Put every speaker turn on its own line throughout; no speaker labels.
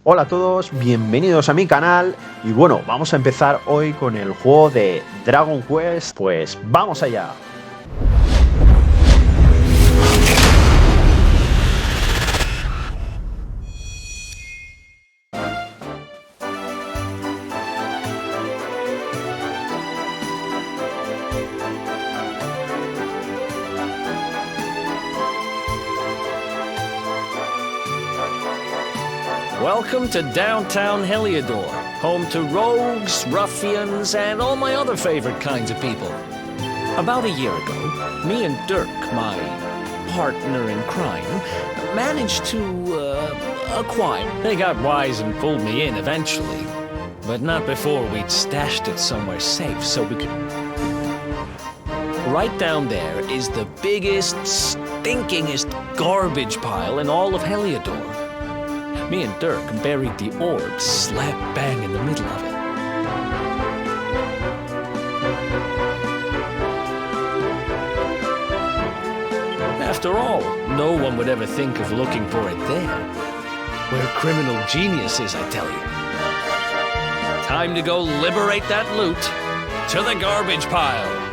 Hola a todos, bienvenidos a mi canal y bueno, vamos a empezar hoy con el juego de Dragon Quest, pues vamos allá.
Welcome to downtown Heliodor, home to rogues, ruffians, and all my other favorite kinds of people. About a year ago, me and Dirk, my partner in crime, managed to, acquire. They got wise and pulled me in eventually, but not before we'd stashed it somewhere safe so we could... Right down there is the biggest, stinkingest garbage pile in all of Heliodor. Me and Dirk buried the orb slap bang in the middle of it. After all, no one would ever think of looking for it there. We're criminal geniuses, I tell you. Time to go liberate that loot to the garbage pile.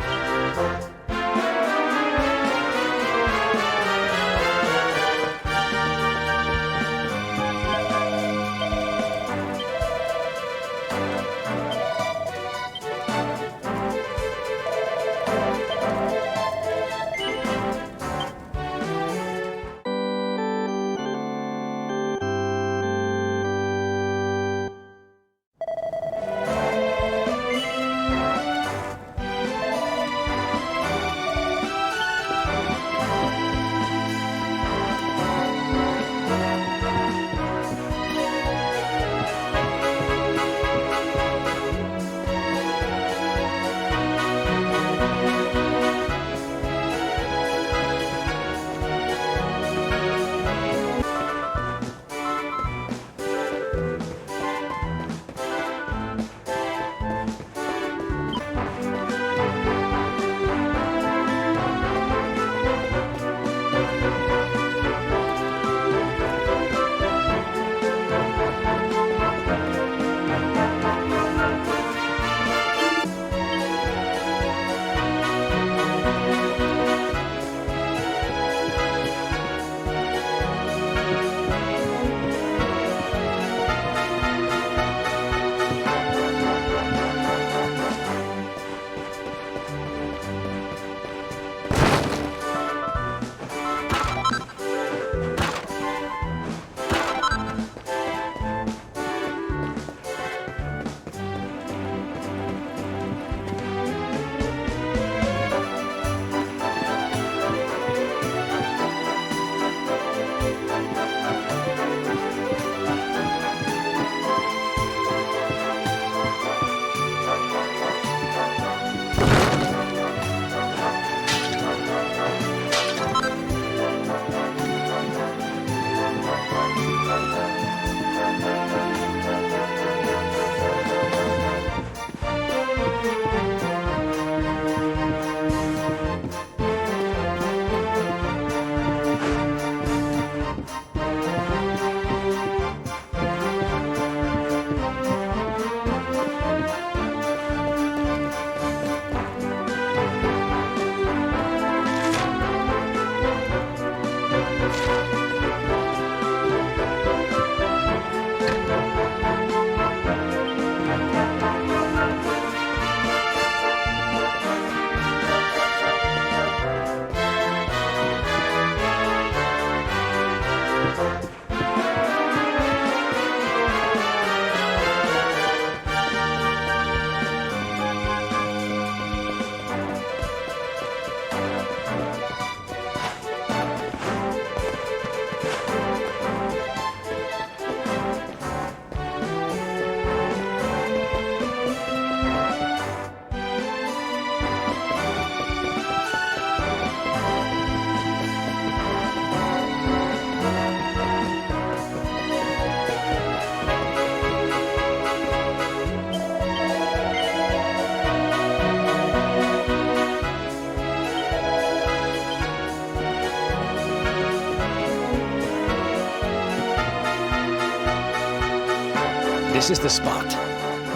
This is the spot.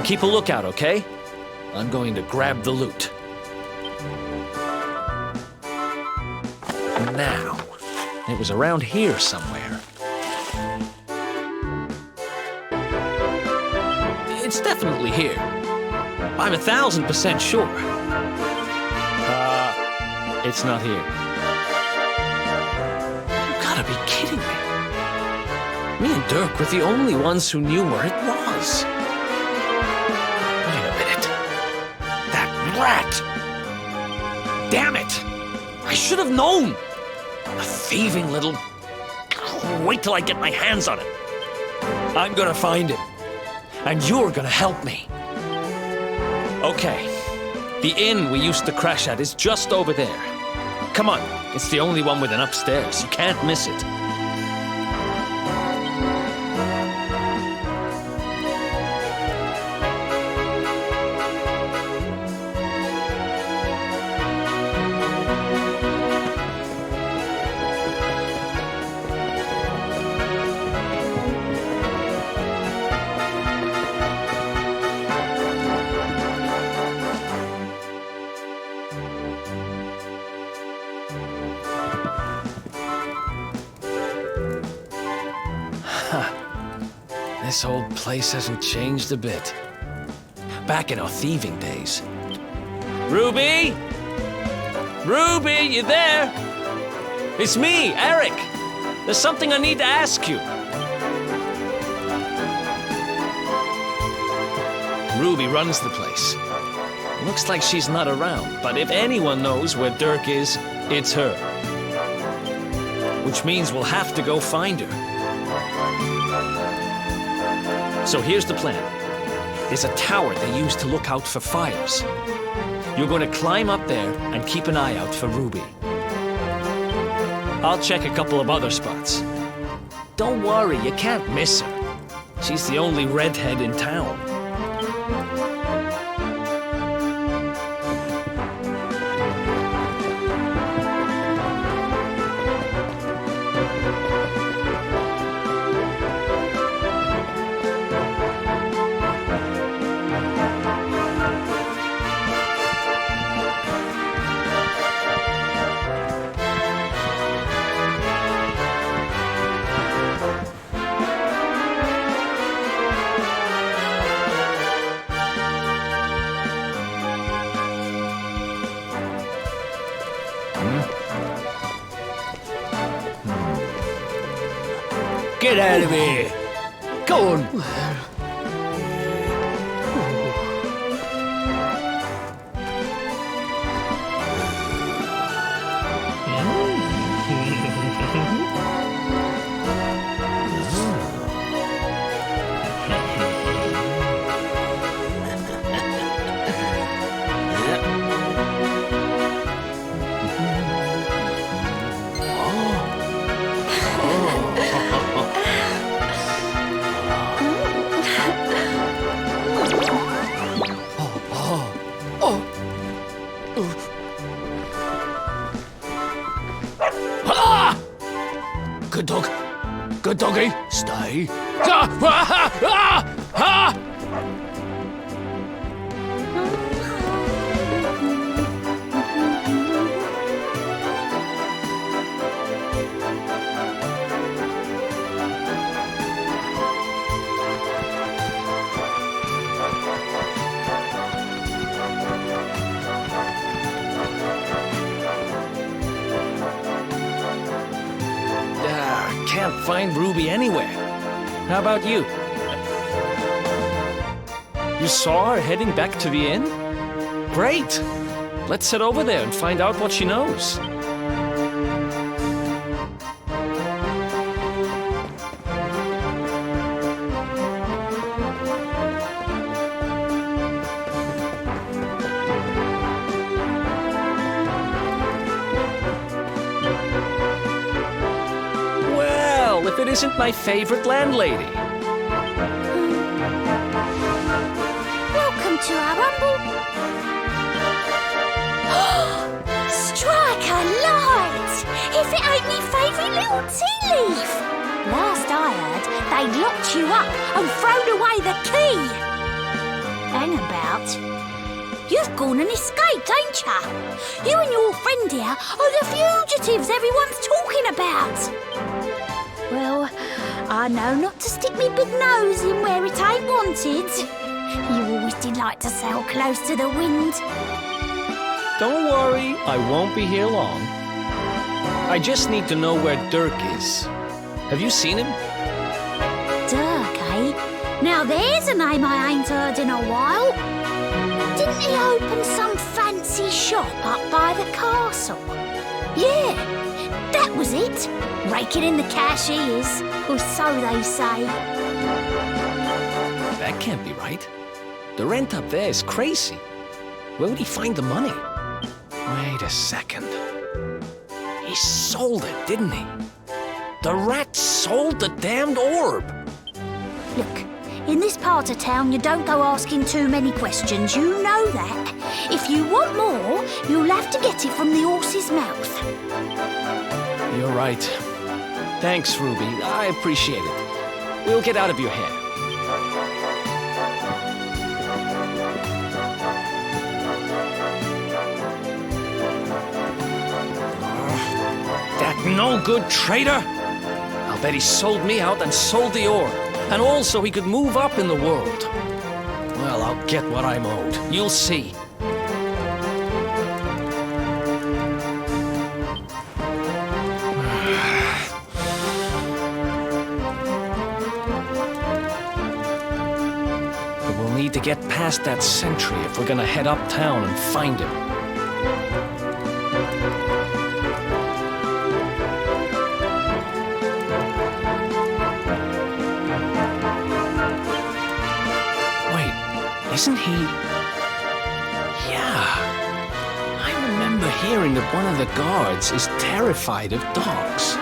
Keep a lookout, okay? I'm going to grab the loot. Now, it was around here somewhere. It's definitely here. I'm 1,000% sure. It's not here. You gotta be kidding me. Me and Dirk were the only ones who knew where it was. Wait a minute. That rat! Damn it! I should have known! A thieving little... Wait till I get my hands on it. I'm gonna find him. And you're gonna help me. Okay. The inn we used to crash at is just over there. Come on, it's the only one with an upstairs. You can't miss it. This old place hasn't changed a bit. Back in our thieving days. Ruby? Ruby, you there? It's me, Erik. There's something I need to ask you. Ruby runs the place. Looks like she's not around, but if anyone knows where Dirk is, it's her. Which means we'll have to go find her. So here's the plan. There's a tower they use to look out for fires. You're going to climb up there and keep an eye out for Ruby. I'll check a couple of other spots. Don't worry, you can't miss her. She's the only redhead in town. Get out of here! Go on! Good dog. Good doggy. Stay. Can't find Ruby anywhere. How about you? You saw her heading back to the inn? Great! Let's head over there and find out what she knows. If it isn't my favorite landlady.
Welcome to our humble... Strike a light! If it ain't me favourite little tea leaf! Last I heard they'd locked you up and thrown away the key. Hang about. You've gone and escaped, ain't ya? You and your friend here are the fugitives everyone's talking about. Well, I know not to stick me big nose in where it ain't wanted. You always did like to sail close to the wind.
Don't worry, I won't be here long. I just need to know where Dirk is. Have you seen him?
Dirk, eh? Now there's a name I ain't heard in a while. Didn't he open some fancy shop up by the castle? Yeah, that was it. Raking in the cash he is, or so they say.
That can't be right. The rent up there is crazy. Where would he find the money? Wait a second. He sold it, didn't he? The rat sold the damned orb.
Look, in this part of town you don't go asking too many questions, you know that. If you want more, you'll have to get it from the horse's mouth.
You're right. Thanks, Ruby. I appreciate it. We'll get out of your hair. That no-good traitor! I'll bet he sold me out and sold the orb. And also he could move up in the world. Well, I'll get what I'm owed. You'll see. But we'll need to get past that sentry if we're gonna head uptown and find him. Isn't he? Yeah. I remember hearing that one of the guards is terrified of dogs.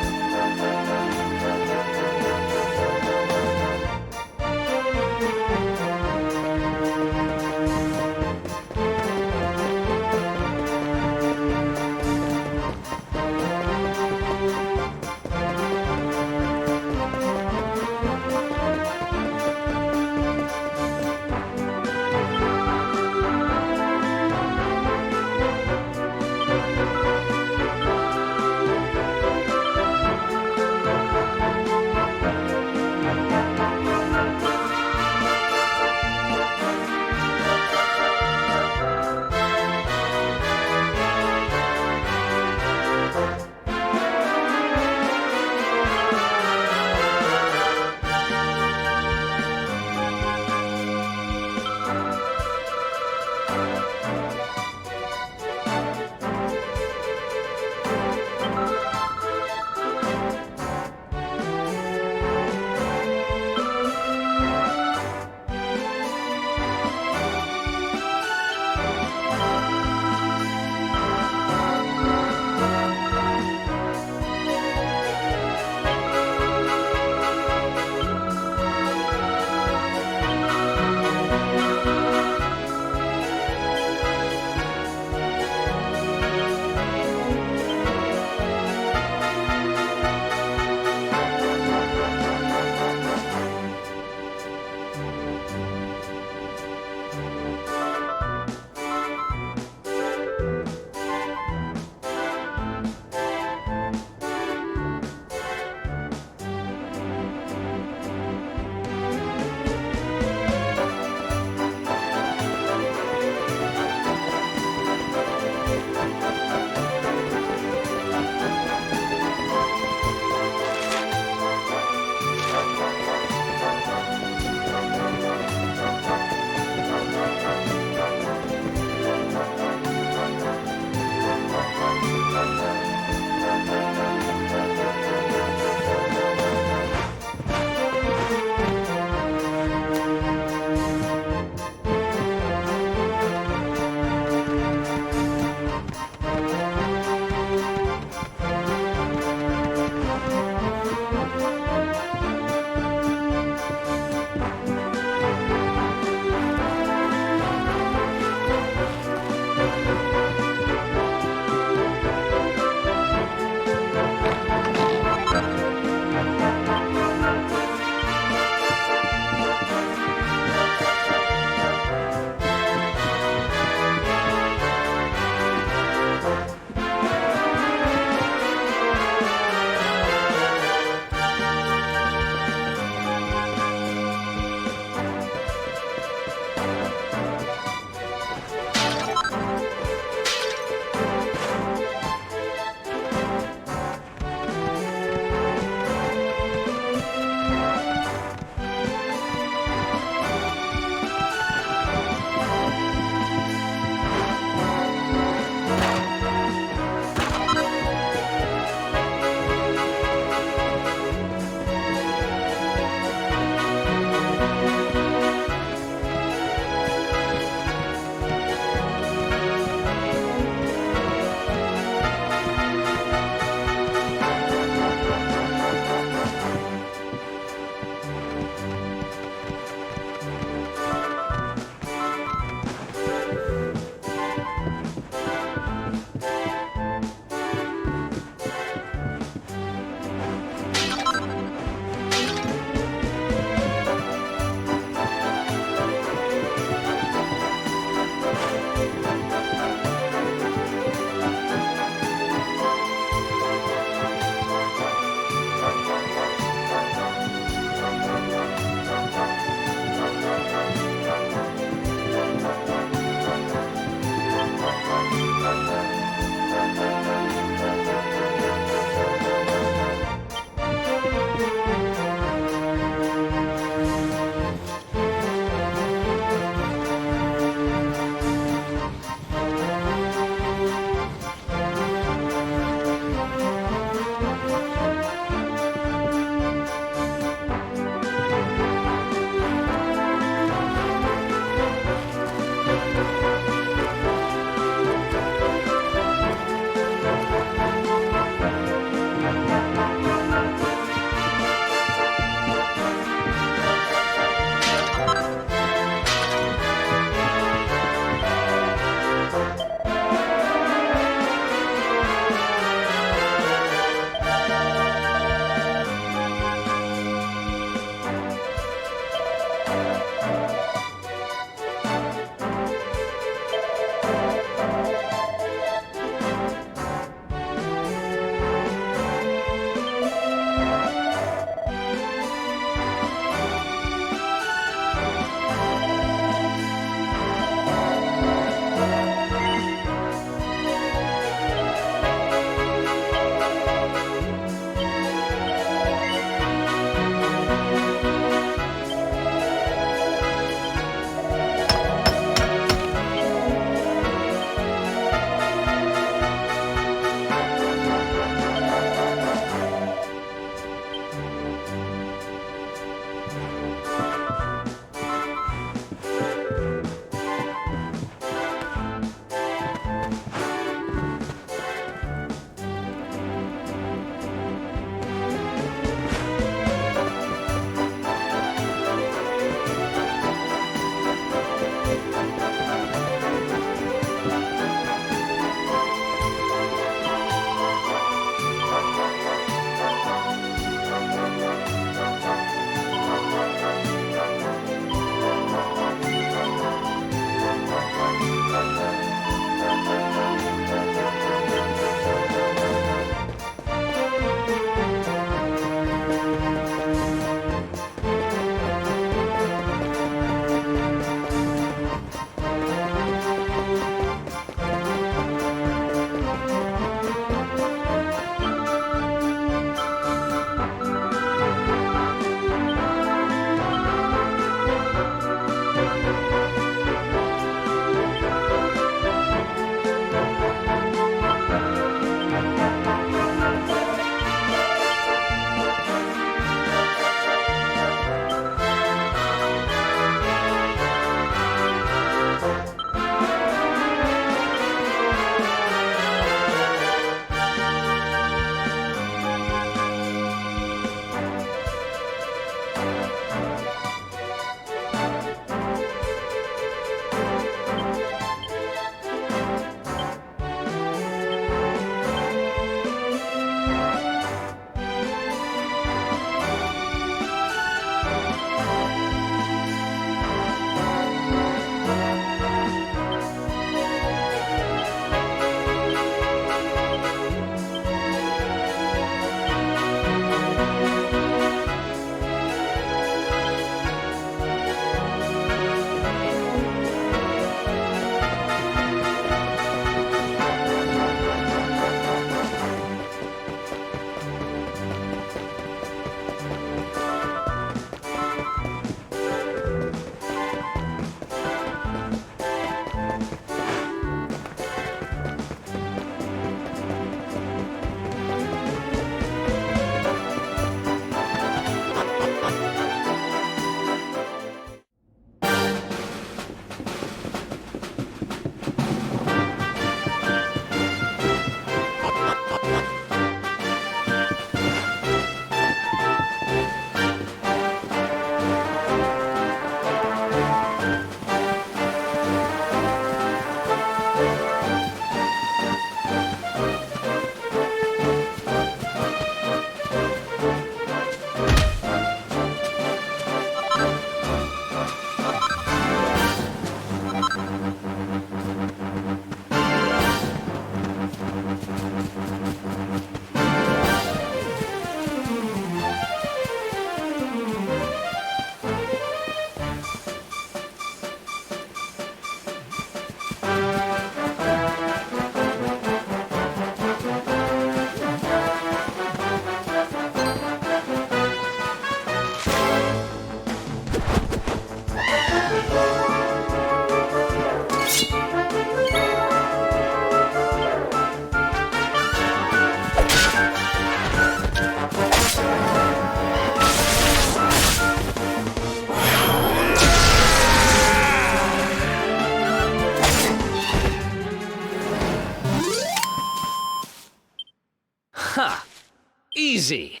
easy.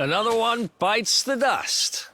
Another one bites the dust.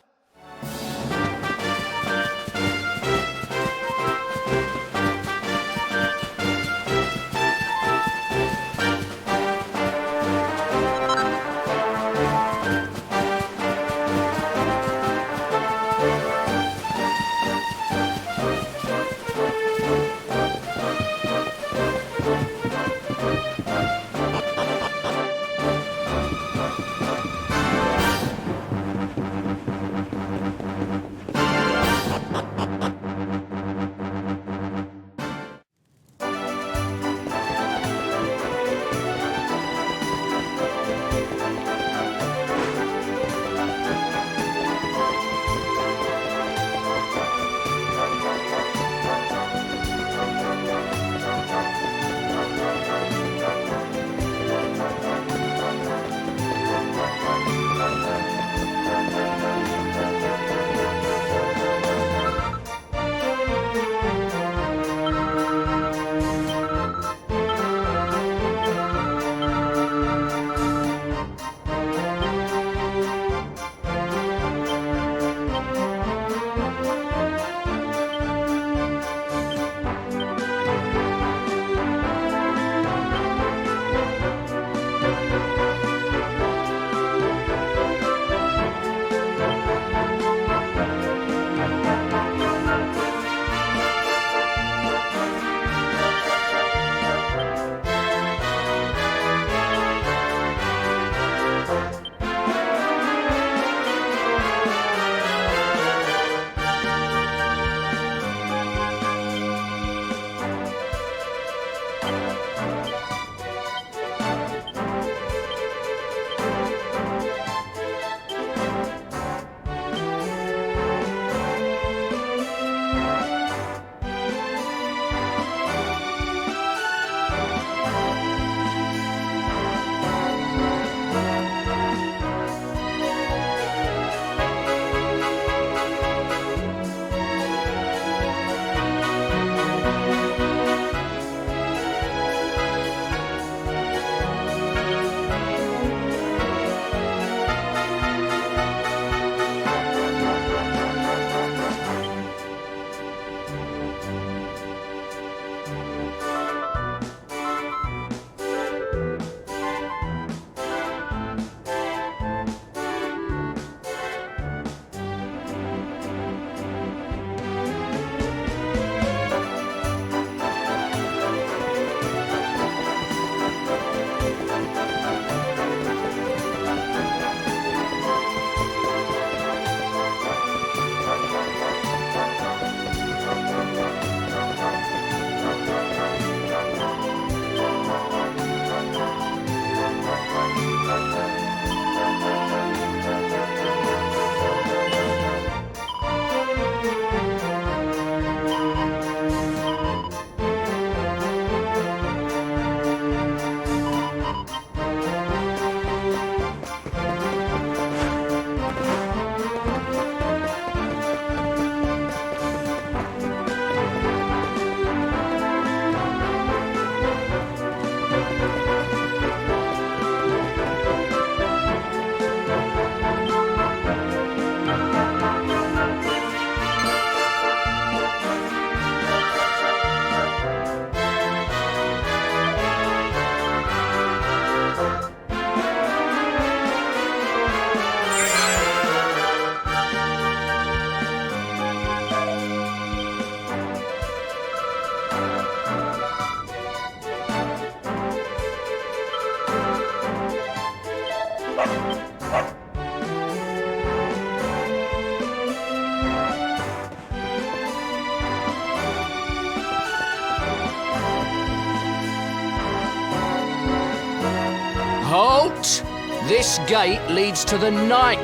Out! This gate leads to the night.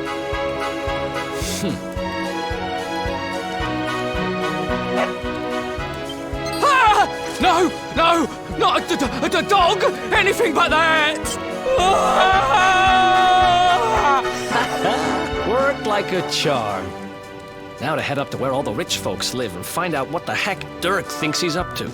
Ah! No! No! Not a dog! Anything but that! Ah! Worked like a charm. Now to head up to where all the rich folks live and find out what the heck Dirk thinks he's up to.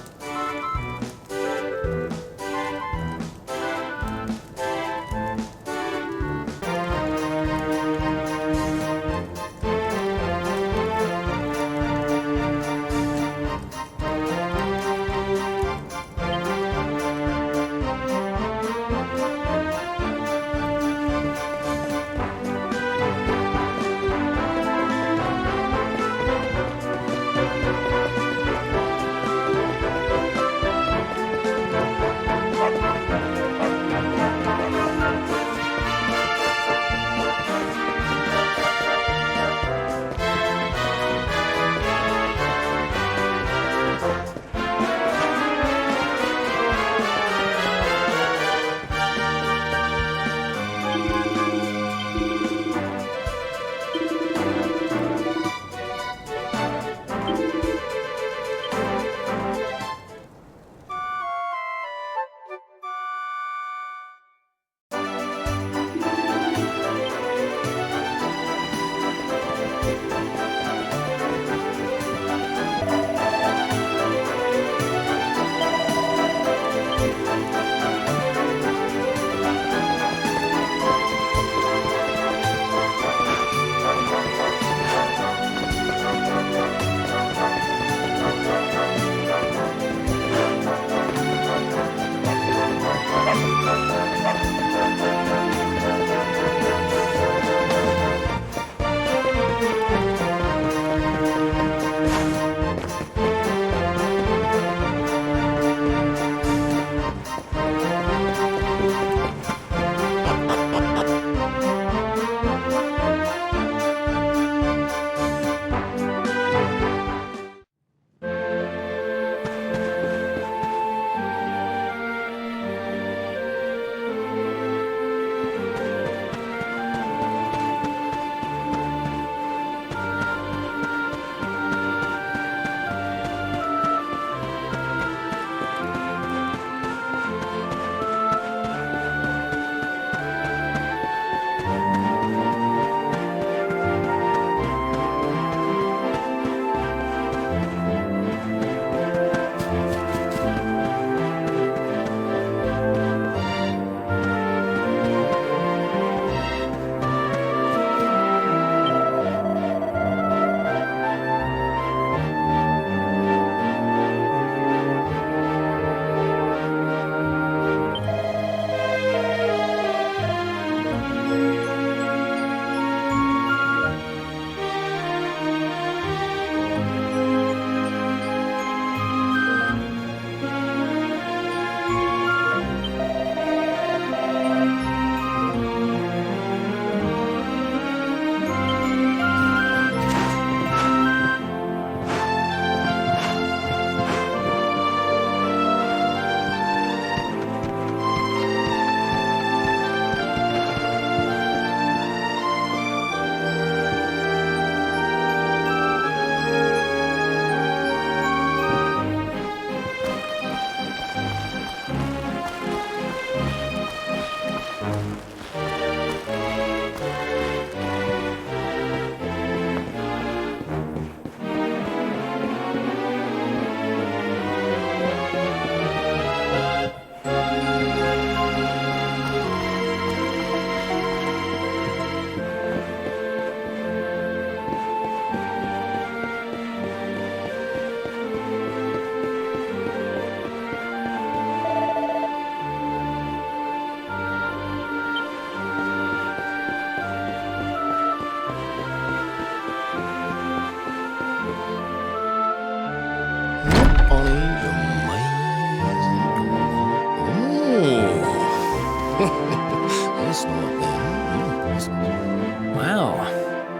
Wow,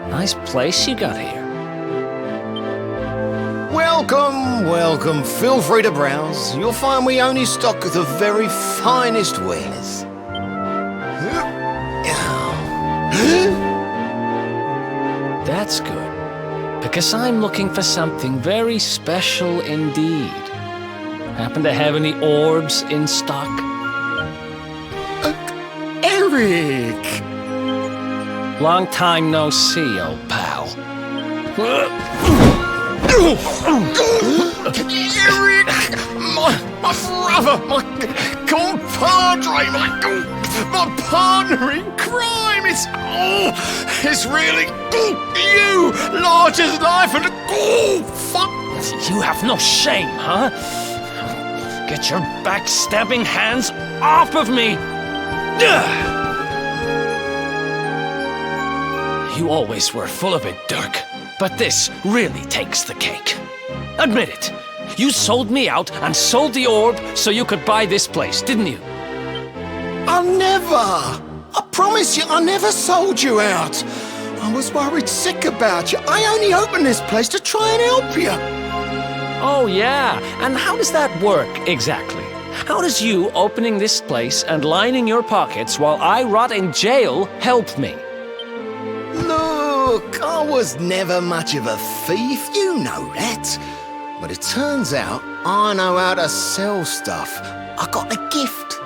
nice place you got here.
Welcome, welcome. Feel free to browse. You'll find we only stock the very finest wares.
That's good, because I'm looking for something very special indeed. Happen to have any orbs in stock?
Erik!
Long time no see, old pal.
Erik! My brother, my compadre, my partner in crime! It's really you! Large as life and fuck!
You have no shame, huh? Get your backstabbing hands off of me! You always were full of it, Dirk. But this really takes the cake. Admit it. You sold me out and sold the orb so you could buy this place, didn't you?
I never! I promise you, I never sold you out. I was worried sick about you. I only opened this place to try and help you.
Oh, yeah. And how does that work, exactly? How does you opening this place and lining your pockets while I rot in jail help me?
Look, I was never much of a thief, you know that. But it turns out I know how to sell stuff. I got a gift.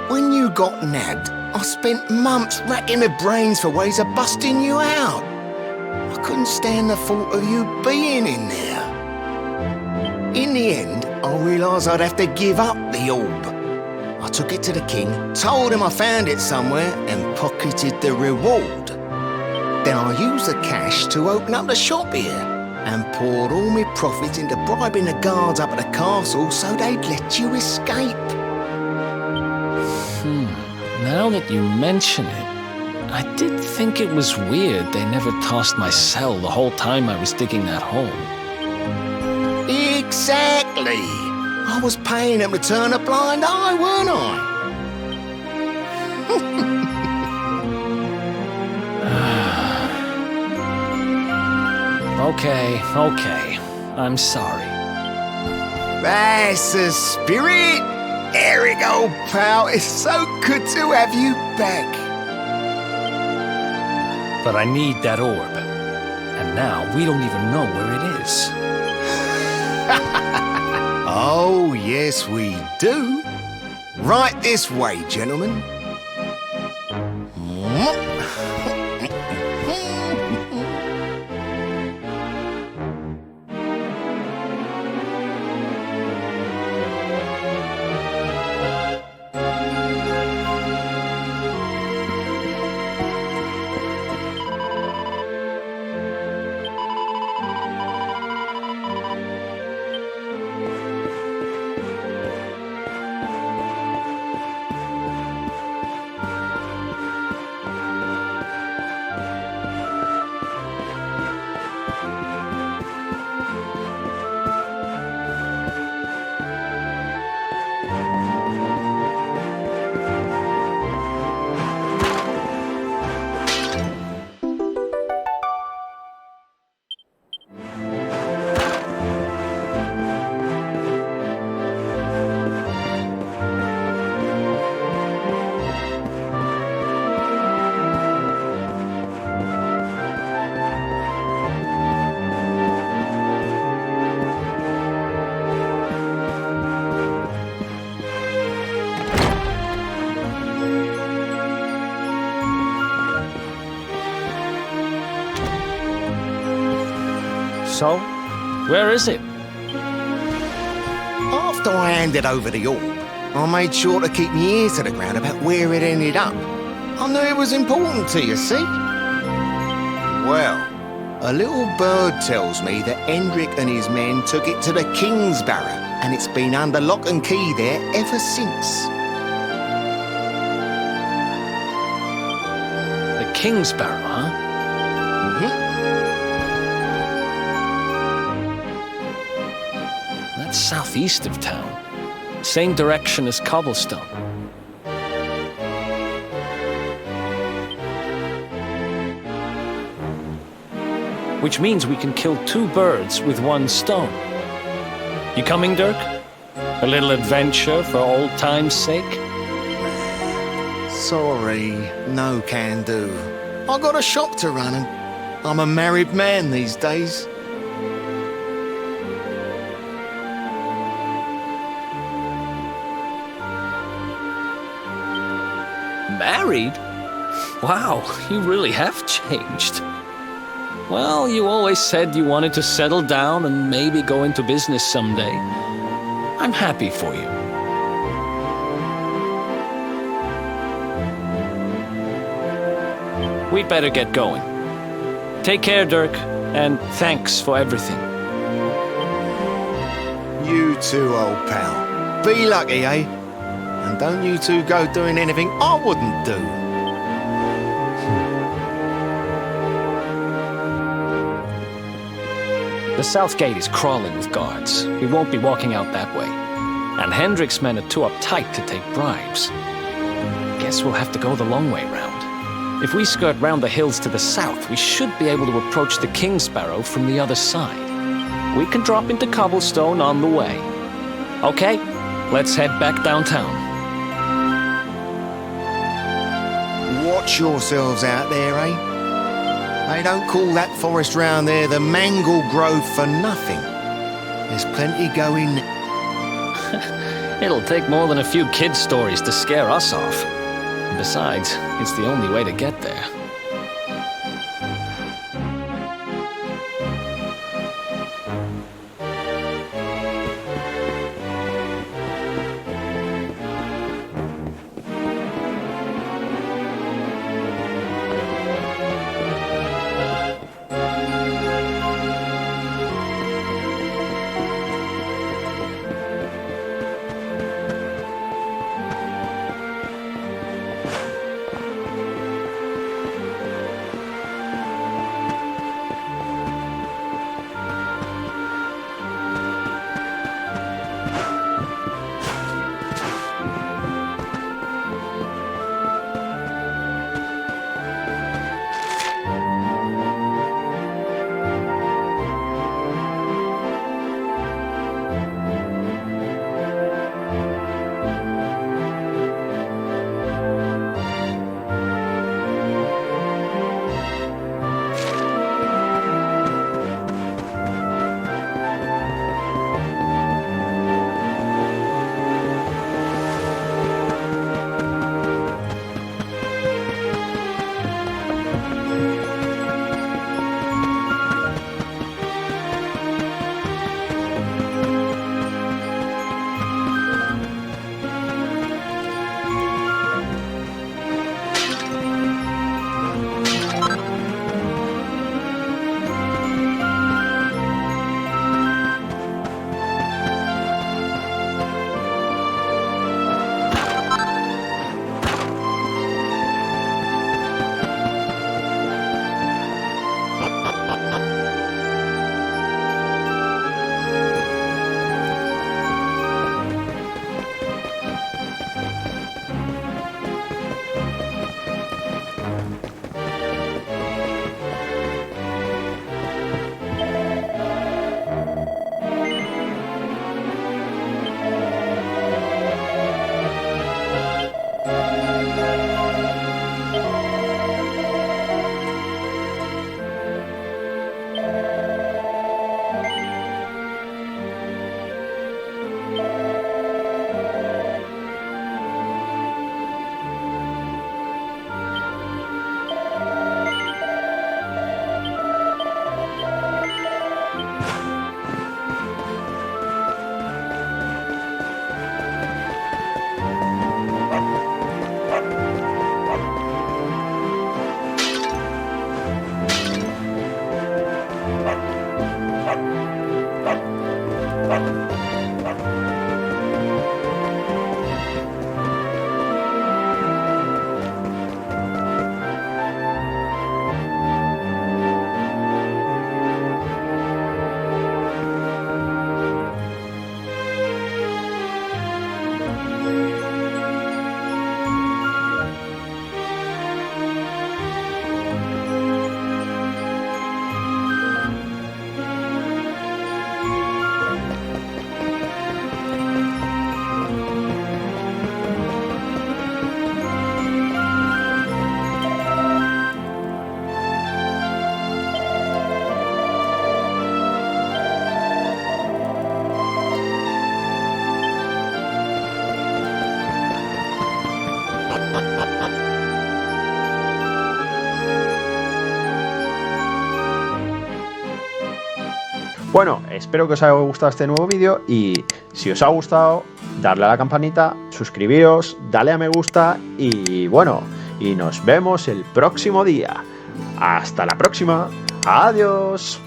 When you got nabbed, I spent months racking my brains for ways of busting you out. I couldn't stand the thought of you being in there. In the end, I realised I'd have to give up the orb. I took it to the king, told him I found it somewhere, and pocketed the reward. Then I used the cash to open up the shop here, and poured all my profits into bribing the guards up at the castle so they'd let you escape.
Now that you mention it, I did think it was weird they never tossed my cell the whole time I was digging that hole.
Exactly! I was paying them to turn a blind eye, weren't I?
Okay. I'm sorry.
That's the spirit! Erik, old pal, it's so good to have you back.
But I need that orb. And now we don't even know where it is.
Oh, yes, we do. Right this way, gentlemen.
So, where is it?
After I handed over the orb, I made sure to keep my ears to the ground about where it ended up. I knew it was important to you, see? Well, a little bird tells me that Hendrik and his men took it to the King's Barrow, and it's been under lock and key there ever since.
The King's Barrow, huh? That's southeast of town. Same direction as Cobblestone. Which means we can kill two birds with one stone. You coming, Dirk? A little adventure for old time's sake?
Sorry, no can do. I got a shop to run and I'm a married man these days.
Married? Wow, you really have changed. Well, you always said you wanted to settle down and maybe go into business someday. I'm happy for you. We'd better get going. Take care, Dirk, and thanks for everything.
You too, old pal. Be lucky, eh? And don't you two go doing anything I wouldn't do.
The south gate is crawling with guards. We won't be walking out that way. And Hendrik's men are too uptight to take bribes. Guess we'll have to go the long way round. If we skirt round the hills to the south, we should be able to approach the King Sparrow from the other side. We can drop into cobblestone on the way. Okay, let's head back downtown.
Watch yourselves out there, eh? They don't call that forest round there the Mangle Grove for nothing. There's plenty going...
It'll take more than a few kid stories to scare us off. Besides, it's the only way to get there.
Bueno, espero que os haya gustado este nuevo vídeo y si os ha gustado, darle a la campanita, suscribiros, dale a me gusta y bueno, y nos vemos el próximo día. Hasta la próxima. Adiós.